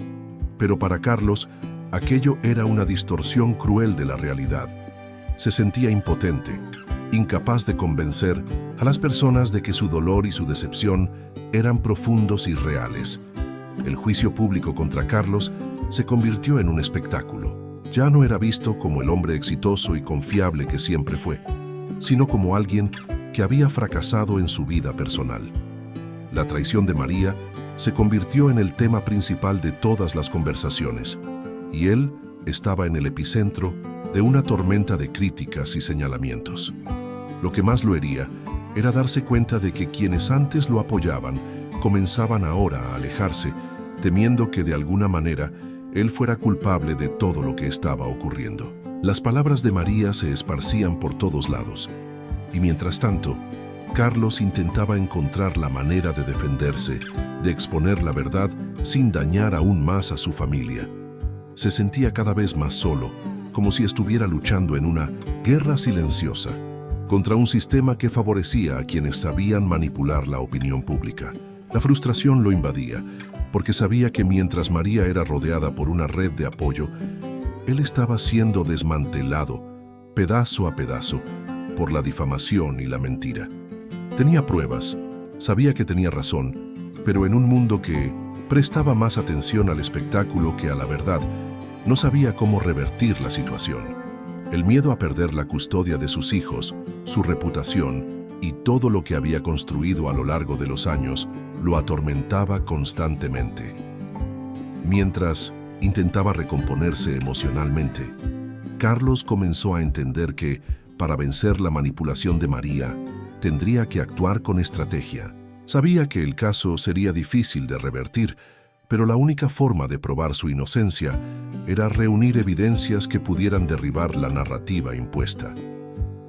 Pero para Carlos, aquello era una distorsión cruel de la realidad. Se sentía impotente. incapaz de convencer a las personas de que su dolor y su decepción eran profundos y reales. El juicio público contra Carlos se convirtió en un espectáculo. Ya no era visto como el hombre exitoso y confiable que siempre fue, sino como alguien que había fracasado en su vida personal. La traición de María se convirtió en el tema principal de todas las conversaciones, y él estaba en el epicentro de una tormenta de críticas y señalamientos. Lo que más lo hería era darse cuenta de que quienes antes lo apoyaban comenzaban ahora a alejarse, temiendo que de alguna manera él fuera culpable de todo lo que estaba ocurriendo. Las palabras de María se esparcían por todos lados, y mientras tanto, Carlos intentaba encontrar la manera de defenderse, de exponer la verdad sin dañar aún más a su familia. Se sentía cada vez más solo, como si estuviera luchando en una guerra silenciosa contra un sistema que favorecía a quienes sabían manipular la opinión pública. La frustración lo invadía, porque sabía que mientras María era rodeada por una red de apoyo, él estaba siendo desmantelado, pedazo a pedazo, por la difamación y la mentira. Tenía pruebas, sabía que tenía razón, pero en un mundo que prestaba más atención al espectáculo que a la verdad, no sabía cómo revertir la situación. El miedo a perder la custodia de sus hijos, su reputación y todo lo que había construido a lo largo de los años lo atormentaba constantemente. Mientras intentaba recomponerse emocionalmente, Carlos comenzó a entender que, para vencer la manipulación de María, tendría que actuar con estrategia. Sabía que el caso sería difícil de revertir, pero la única forma de probar su inocencia era reunir evidencias que pudieran derribar la narrativa impuesta.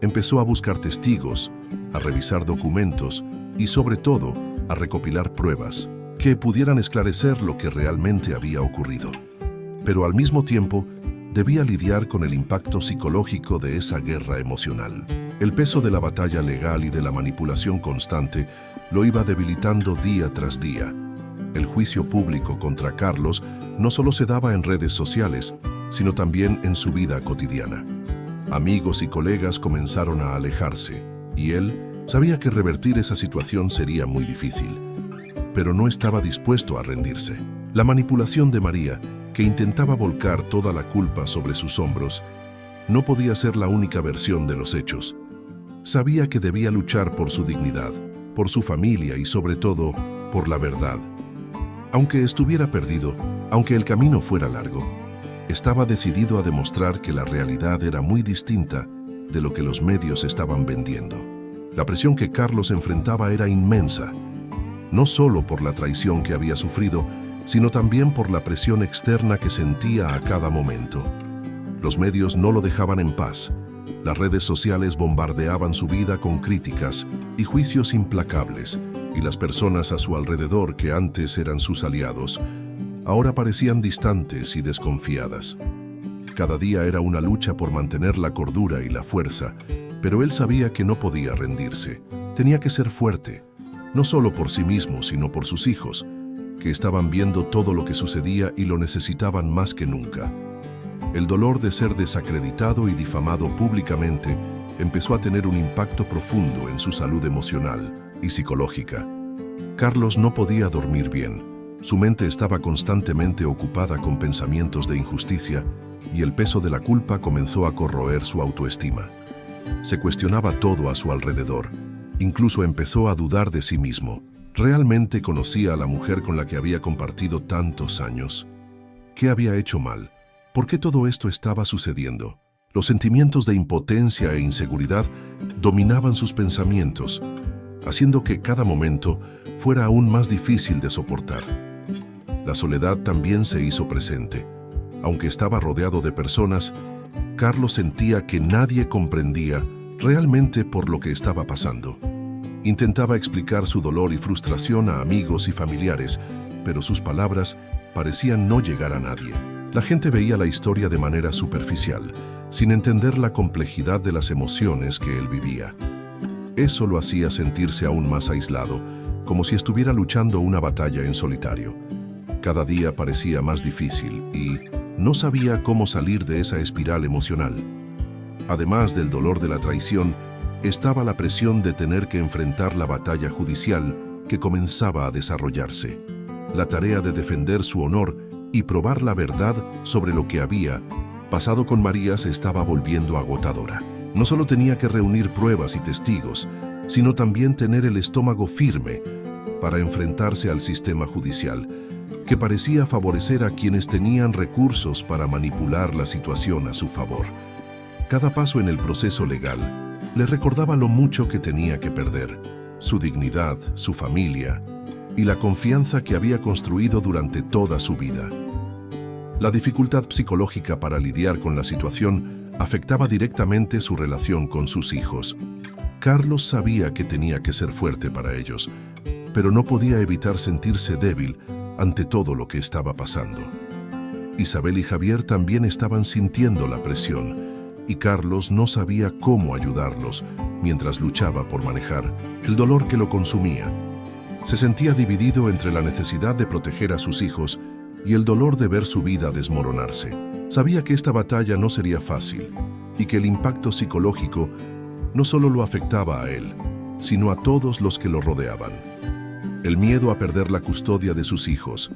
Empezó a buscar testigos, a revisar documentos y, sobre todo, a recopilar pruebas que pudieran esclarecer lo que realmente había ocurrido. Pero al mismo tiempo, debía lidiar con el impacto psicológico de esa guerra emocional. El peso de la batalla legal y de la manipulación constante lo iba debilitando día tras día. El juicio público contra Carlos no solo se daba en redes sociales, sino también en su vida cotidiana. Amigos y colegas comenzaron a alejarse, y él sabía que revertir esa situación sería muy difícil, pero no estaba dispuesto a rendirse. La manipulación de María, que intentaba volcar toda la culpa sobre sus hombros, no podía ser la única versión de los hechos. Sabía que debía luchar por su dignidad, por su familia y sobre todo, por la verdad. Aunque estuviera perdido, aunque el camino fuera largo, estaba decidido a demostrar que la realidad era muy distinta de lo que los medios estaban vendiendo. La presión que Carlos enfrentaba era inmensa, no solo por la traición que había sufrido, sino también por la presión externa que sentía a cada momento. Los medios no lo dejaban en paz. Las redes sociales bombardeaban su vida con críticas y juicios implacables, y las personas a su alrededor que antes eran sus aliados, ahora parecían distantes y desconfiadas. Cada día era una lucha por mantener la cordura y la fuerza, pero él sabía que no podía rendirse. Tenía que ser fuerte, no solo por sí mismo, sino por sus hijos, que estaban viendo todo lo que sucedía y lo necesitaban más que nunca. El dolor de ser desacreditado y difamado públicamente empezó a tener un impacto profundo en su salud emocional y psicológica. Carlos no podía dormir bien. Su mente estaba constantemente ocupada con pensamientos de injusticia y el peso de la culpa comenzó a corroer su autoestima. Se cuestionaba todo a su alrededor. Incluso empezó a dudar de sí mismo. ¿Realmente conocía a la mujer con la que había compartido tantos años? ¿Qué había hecho mal? ¿Por qué todo esto estaba sucediendo? Los sentimientos de impotencia e inseguridad dominaban sus pensamientos, haciendo que cada momento fuera aún más difícil de soportar. La soledad también se hizo presente. Aunque estaba rodeado de personas, Carlos sentía que nadie comprendía realmente por lo que estaba pasando. Intentaba explicar su dolor y frustración a amigos y familiares, pero sus palabras parecían no llegar a nadie. La gente veía la historia de manera superficial, sin entender la complejidad de las emociones que él vivía. Eso lo hacía sentirse aún más aislado, como si estuviera luchando una batalla en solitario. Cada día parecía más difícil y no sabía cómo salir de esa espiral emocional. Además del dolor de la traición, estaba la presión de tener que enfrentar la batalla judicial que comenzaba a desarrollarse, la tarea de defender su honor y probar la verdad sobre lo que había pasado con María se estaba volviendo agotadora. No solo tenía que reunir pruebas y testigos, sino también tener el estómago firme para enfrentarse al sistema judicial, que parecía favorecer a quienes tenían recursos para manipular la situación a su favor. Cada paso en el proceso legal le recordaba lo mucho que tenía que perder, su dignidad, su familia y la confianza que había construido durante toda su vida. La dificultad psicológica para lidiar con la situación afectaba directamente su relación con sus hijos. Carlos sabía que tenía que ser fuerte para ellos, pero no podía evitar sentirse débil ante todo lo que estaba pasando. Isabel y Javier también estaban sintiendo la presión, y Carlos no sabía cómo ayudarlos mientras luchaba por manejar el dolor que lo consumía. Se sentía dividido entre la necesidad de proteger a sus hijos y el dolor de ver su vida desmoronarse. Sabía que esta batalla no sería fácil y que el impacto psicológico no solo lo afectaba a él, sino a todos los que lo rodeaban. El miedo a perder la custodia de sus hijos,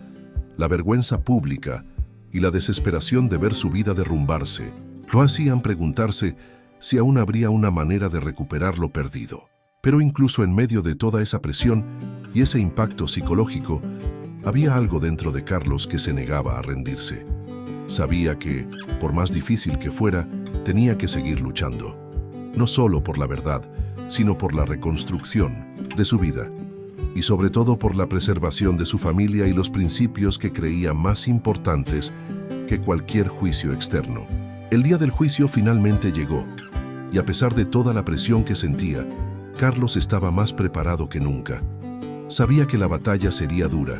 la vergüenza pública y la desesperación de ver su vida derrumbarse lo hacían preguntarse si aún habría una manera de recuperar lo perdido. Pero incluso en medio de toda esa presión y ese impacto psicológico, había algo dentro de Carlos que se negaba a rendirse. Sabía que, por más difícil que fuera, tenía que seguir luchando. No solo por la verdad, sino por la reconstrucción de su vida. Y sobre todo por la preservación de su familia y los principios que creía más importantes que cualquier juicio externo. El día del juicio finalmente llegó, y a pesar de toda la presión que sentía, Carlos estaba más preparado que nunca. Sabía que la batalla sería dura,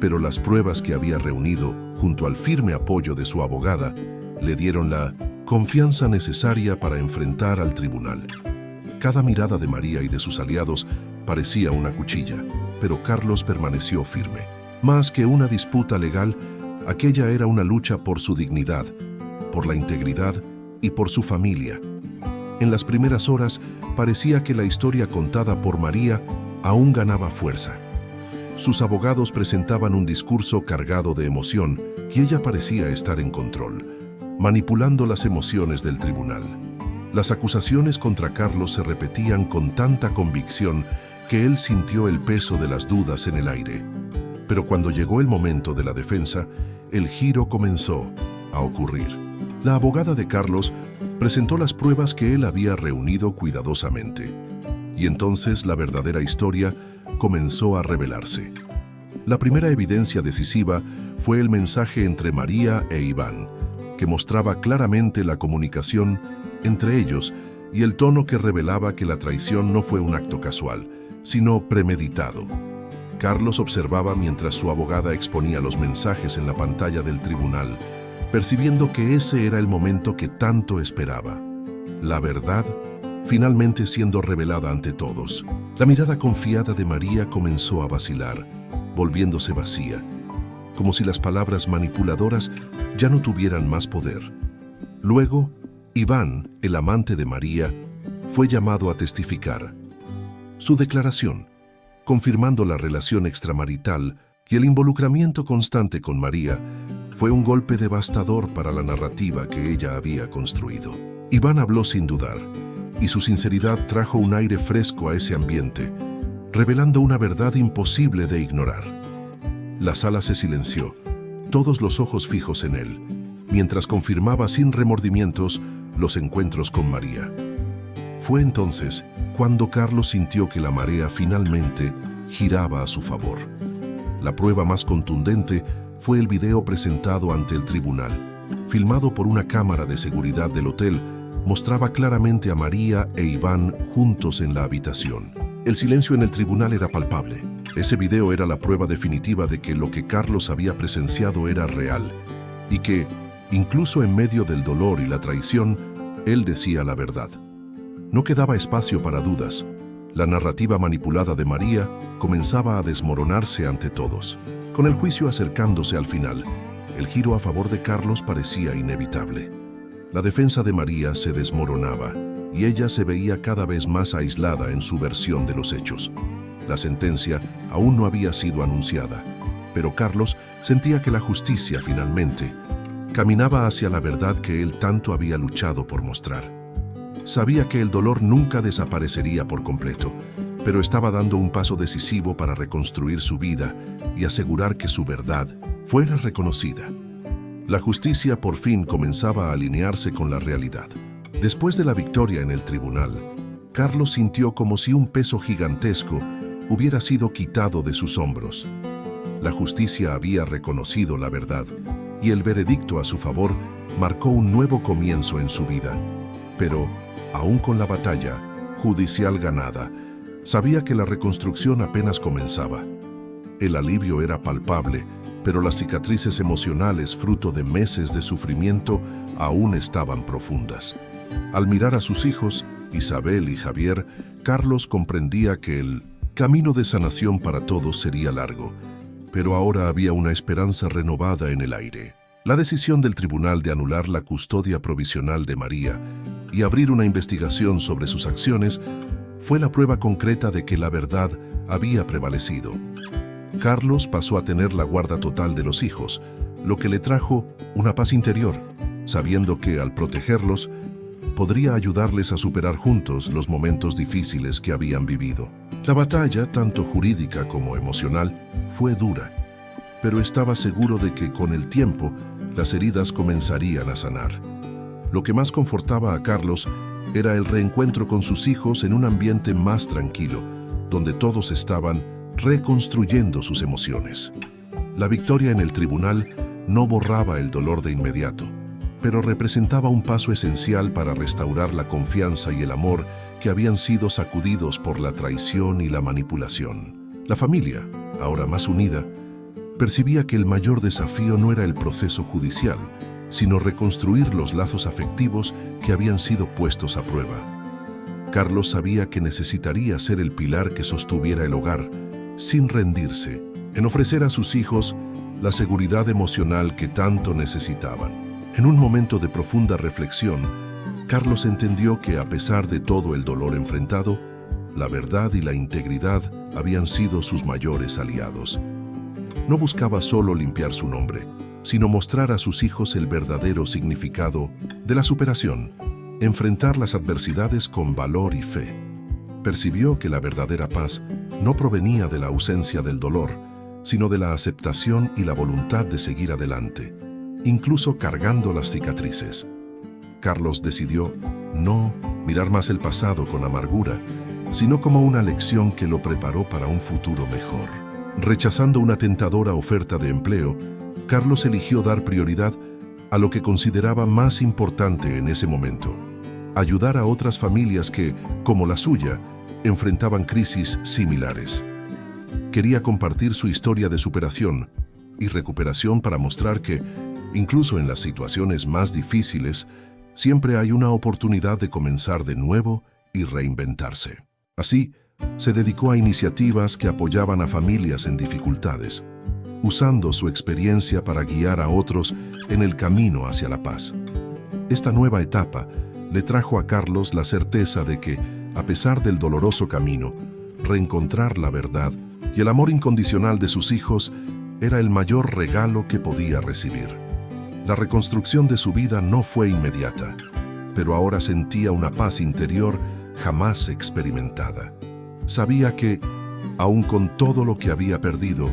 pero las pruebas que había reunido, junto al firme apoyo de su abogada, le dieron la confianza necesaria para enfrentar al tribunal. Cada mirada de María y de sus aliados parecía una cuchilla, pero Carlos permaneció firme. Más que una disputa legal, aquella era una lucha por su dignidad, por la integridad y por su familia. En las primeras horas parecía que la historia contada por María aún ganaba fuerza. Sus abogados presentaban un discurso cargado de emoción y ella parecía estar en control, manipulando las emociones del tribunal. Las acusaciones contra Carlos se repetían con tanta convicción que él sintió el peso de las dudas en el aire. Pero cuando llegó el momento de la defensa, el giro comenzó a ocurrir. La abogada de Carlos presentó las pruebas que él había reunido cuidadosamente. Y entonces la verdadera historia comenzó a revelarse. La primera evidencia decisiva fue el mensaje entre María e Iván, que mostraba claramente la comunicación entre ellos y el tono que revelaba que la traición no fue un acto casual, sino premeditado. Carlos observaba mientras su abogada exponía los mensajes en la pantalla del tribunal, percibiendo que ese era el momento que tanto esperaba. La verdad finalmente siendo revelada ante todos. La mirada confiada de María comenzó a vacilar, volviéndose vacía, como si las palabras manipuladoras ya no tuvieran más poder. Luego, Iván, el amante de María, fue llamado a testificar. Su declaración, confirmando la relación extramarital y el involucramiento constante con María, fue un golpe devastador para la narrativa que ella había construido. Iván habló sin dudar, y su sinceridad trajo un aire fresco a ese ambiente, revelando una verdad imposible de ignorar. La sala se silenció, todos los ojos fijos en él, mientras confirmaba sin remordimientos los encuentros con María. Fue entonces cuando Carlos sintió que la marea finalmente giraba a su favor. La prueba más contundente fue el video presentado ante el tribunal, filmado por una cámara de seguridad del hotel. Mostraba claramente a María e Iván juntos en la habitación. El silencio en el tribunal era palpable. Ese video era la prueba definitiva de que lo que Carlos había presenciado era real y que, incluso en medio del dolor y la traición, él decía la verdad. No quedaba espacio para dudas. La narrativa manipulada de María comenzaba a desmoronarse ante todos. Con el juicio acercándose al final, el giro a favor de Carlos parecía inevitable. La defensa de María se desmoronaba y ella se veía cada vez más aislada en su versión de los hechos. La sentencia aún no había sido anunciada, pero Carlos sentía que la justicia finalmente caminaba hacia la verdad que él tanto había luchado por mostrar. Sabía que el dolor nunca desaparecería por completo, pero estaba dando un paso decisivo para reconstruir su vida y asegurar que su verdad fuera reconocida. La justicia por fin comenzaba a alinearse con la realidad. Después de la victoria en el tribunal, Carlos sintió como si un peso gigantesco hubiera sido quitado de sus hombros. La justicia había reconocido la verdad, y el veredicto a su favor marcó un nuevo comienzo en su vida. Pero, aún con la batalla judicial ganada, sabía que la reconstrucción apenas comenzaba. El alivio era palpable, pero las cicatrices emocionales, fruto de meses de sufrimiento, aún estaban profundas. Al mirar a sus hijos, Isabel y Javier, Carlos comprendía que el camino de sanación para todos sería largo, pero ahora había una esperanza renovada en el aire. La decisión del tribunal de anular la custodia provisional de María y abrir una investigación sobre sus acciones fue la prueba concreta de que la verdad había prevalecido. Carlos pasó a tener la guarda total de los hijos, lo que le trajo una paz interior, sabiendo que al protegerlos, podría ayudarles a superar juntos los momentos difíciles que habían vivido. La batalla, tanto jurídica como emocional, fue dura, pero estaba seguro de que con el tiempo las heridas comenzarían a sanar. Lo que más confortaba a Carlos era el reencuentro con sus hijos en un ambiente más tranquilo, donde todos estaban reconstruyendo sus emociones. La victoria en el tribunal no borraba el dolor de inmediato, pero representaba un paso esencial para restaurar la confianza y el amor que habían sido sacudidos por la traición y la manipulación. La familia, ahora más unida, percibía que el mayor desafío no era el proceso judicial, sino reconstruir los lazos afectivos que habían sido puestos a prueba. Carlos sabía que necesitaría ser el pilar que sostuviera el hogar, sin rendirse, en ofrecer a sus hijos la seguridad emocional que tanto necesitaban. En un momento de profunda reflexión, Carlos entendió que a pesar de todo el dolor enfrentado, la verdad y la integridad habían sido sus mayores aliados. No buscaba solo limpiar su nombre, sino mostrar a sus hijos el verdadero significado de la superación, enfrentar las adversidades con valor y fe. Percibió que la verdadera paz no provenía de la ausencia del dolor, sino de la aceptación y la voluntad de seguir adelante, incluso cargando las cicatrices. Carlos decidió no mirar más el pasado con amargura, sino como una lección que lo preparó para un futuro mejor. Rechazando una tentadora oferta de empleo, Carlos eligió dar prioridad a lo que consideraba más importante en ese momento: ayudar a otras familias que, como la suya, enfrentaban crisis similares. Quería compartir su historia de superación y recuperación para mostrar que, incluso en las situaciones más difíciles, siempre hay una oportunidad de comenzar de nuevo y reinventarse. Así, se dedicó a iniciativas que apoyaban a familias en dificultades, usando su experiencia para guiar a otros en el camino hacia la paz. Esta nueva etapa le trajo a Carlos la certeza de que, a pesar del doloroso camino, reencontrar la verdad y el amor incondicional de sus hijos era el mayor regalo que podía recibir. La reconstrucción de su vida no fue inmediata, pero ahora sentía una paz interior jamás experimentada. Sabía que, aun con todo lo que había perdido,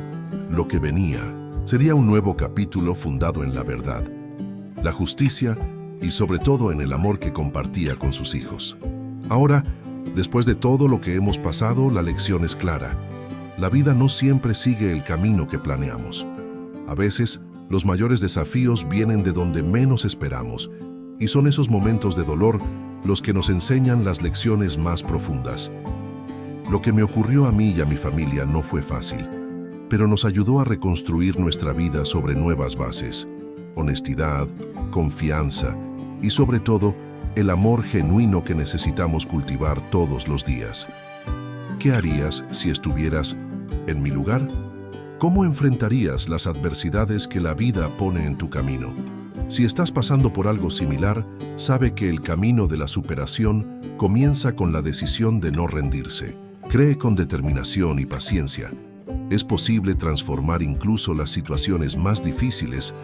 lo que venía sería un nuevo capítulo fundado en la verdad, la justicia y sobre todo en el amor que compartía con sus hijos. Ahora, después de todo lo que hemos pasado, la lección es clara. La vida no siempre sigue el camino que planeamos. A veces, los mayores desafíos vienen de donde menos esperamos, y son esos momentos de dolor los que nos enseñan las lecciones más profundas. Lo que me ocurrió a mí y a mi familia no fue fácil, pero nos ayudó a reconstruir nuestra vida sobre nuevas bases: honestidad, confianza y, sobre todo, el amor genuino que necesitamos cultivar todos los días. ¿Qué harías si estuvieras en mi lugar? ¿Cómo enfrentarías las adversidades que la vida pone en tu camino? Si estás pasando por algo similar, sabe que el camino de la superación comienza con la decisión de no rendirse. Cree con determinación y paciencia. Es posible transformar incluso las situaciones más difíciles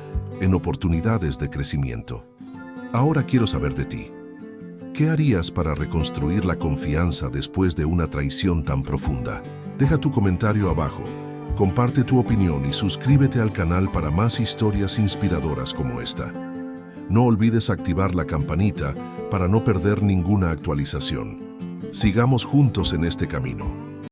en oportunidades de crecimiento. Ahora quiero saber de ti. ¿Qué harías para reconstruir la confianza después de una traición tan profunda? Deja tu comentario abajo, comparte tu opinión y suscríbete al canal para más historias inspiradoras como esta. No olvides activar la campanita para no perder ninguna actualización. Sigamos juntos en este camino.